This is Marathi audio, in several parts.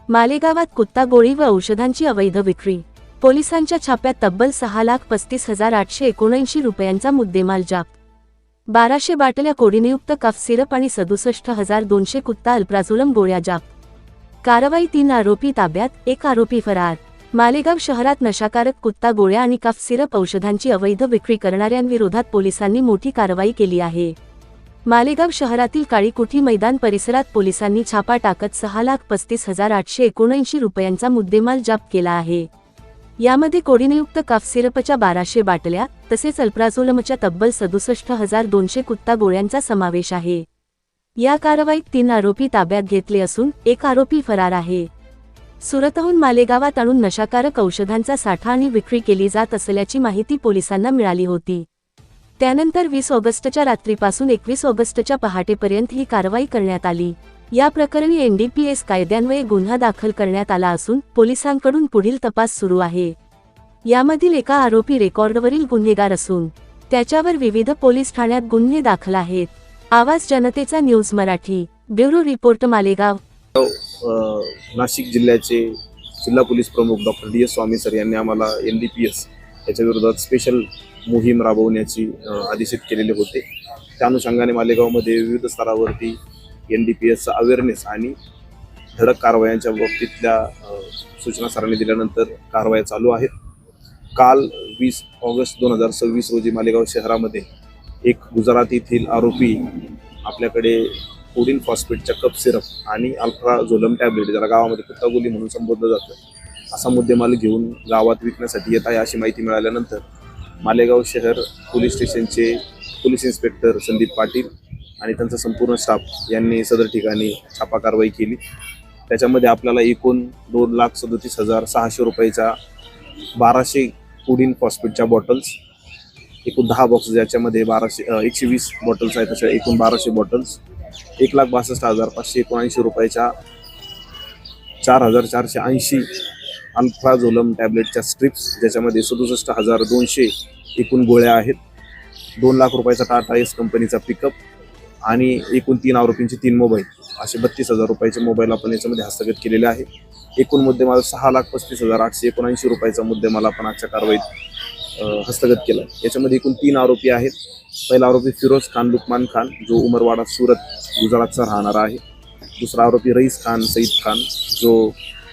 मालेगावात कुत्ता गोळी व औषधांची अवैध विक्री। पोलिसांच्या छाप्यात तब्बल 6,35,879 रुपयांचा मुद्देमाल जप्त। 1200 बाटल्या कोडिंगयुक्त कफ सिरप आणि 67,200 कुत्ता अल्प्राझोलम गोळ्या जप्त। कारवाई, 3 आरोपी ताब्यात, 1 आरोपी फरार। मालेगाव शहरात नशाकारक कुत्ता गोळ्या आणि कफ सिरप औषधांची अवैध विक्री करणाऱ्यांविरोधात पोलिसांनी मोठी कारवाई केली आहे। मालेगाव शहरातील काळीकुठी मैदान परिसरात पोलिसांनी छापा टाकत 6,35,879 रुपयांचा मुद्देमाल जप्त केला आहे। यामध्ये कोडिंगयुक्त कफ सिरपच्या 1200 बाटल्या तसेच अल्प्राझोलमच्या तब्बल 67,200 कुत्ता गोळ्यांचा समावेश आहे। या कारवाईत 3 आरोपी ताब्यात घेतले असून 1 आरोपी फरार आहे। सुरतहून मालेगावात आणून नशाकारक औषधांचा साठा आणि विक्री केली जात असल्याची माहिती पोलिसांना मिळाली होती। त्यानंतर 20 ऑगस्टच्या रात्रीपासून 21 ऑगस्टच्या पहाटेपर्यंत ही कारवाई करण्यात आली। या प्रकरणी NDPS कायद्यान्वये गुन्हा दाखल करण्यात आला असून पोलिसांकडून पुढील तपास सुरू आहे। यामधील एका आरोपी रेकॉर्डवरील गुन्हेगार असून त्याच्यावर विविध पोलीस ठाण्यात गुन्हे दाखल आहेत। आवाज जनतेचा news Marathi, bureau report Malegaon. Nashik जिल्ह्याचे जिल्हा पोलीस प्रमुख डॉक्टर DS स्वामी सर यांनी आम्हाला NDPS याच्या विरोधात स्पेशल मोहीम राबवण्याची आदेशित केलेले होते। त्या अनुषंगाने मालेगावमध्ये विविध स्तरावरती NDPSचा अवेअरनेस आणि धडक कारवायांच्या बाबतीतल्या सूचना सरांनी दिल्यानंतर कारवाया चालू आहेत। काल 20 ऑगस्ट 2026 रोजी मालेगाव शहरामध्ये एक गुजरात येथील आरोपी आपल्याकडे कोडिन फॉस्फेटच्या कप सिरप आणि अल्प्राझोलम टॅबलेट, ज्याला गावामध्ये कुत्ता गोळी म्हणून संबोधलं जातं, असा मुद्देमाल घेऊन गावात विकण्यासाठी येत आहे अशी माहिती मिळाल्यानंतर मालेगाव शहर पोलीस स्टेशनचे पोलीस इन्स्पेक्टर संदीप पाटील आणि त्यांचा संपूर्ण स्टाफ यांनी सदर ठिकाणी छापा कारवाई केली। त्याच्यामध्ये आपल्याला एकूण 2,37,600 रुपयाच्या 1200 कोडिन फॉस्फेटच्या बॉटल्स, एकूण 10 बॉक्स, ज्याच्यामध्ये 120 बॉटल्स आहेत, तशा एकूण 1200 बॉटल्स, 1,62,579 रुपयाच्या 4,480 अल्प्राझोलम टॅबलेटच्या स्ट्रिप्स, ज्याच्यामध्ये 67,200 एकूण गोळ्या आहेत, 2 लाख रुपयाचा टाटा एस कंपनीचा पिकअप आणि एकूण 3 आरोपींचे 3 मोबाईल, असे 32,000 रुपयाचे मोबाईल आपण याच्यामध्ये हस्तगत केलेले आहे। एकूण मुद्देमाल 6,35,879 रुपयाचा मुद्देमाल आपण आजच्या कारवाईत हस्तगत केला। याच्यामध्ये एकूण 3 आरोपी आहेत। पहिला आरोपी फिरोज खान लुकमान खान, जो उमरवाडा सुरत गुजरातचा राहणारा आहे। दुसरा आरोपी रईस खान सईद खान, जो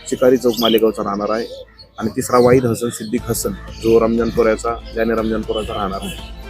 शिकारी चौक मालेगावचा राहणार आहे। आणि तिसरा वाहिद हसन सिद्दीक हसन, जो रमजानपुऱ्याचा रमजानपुराचा राहणार आहे।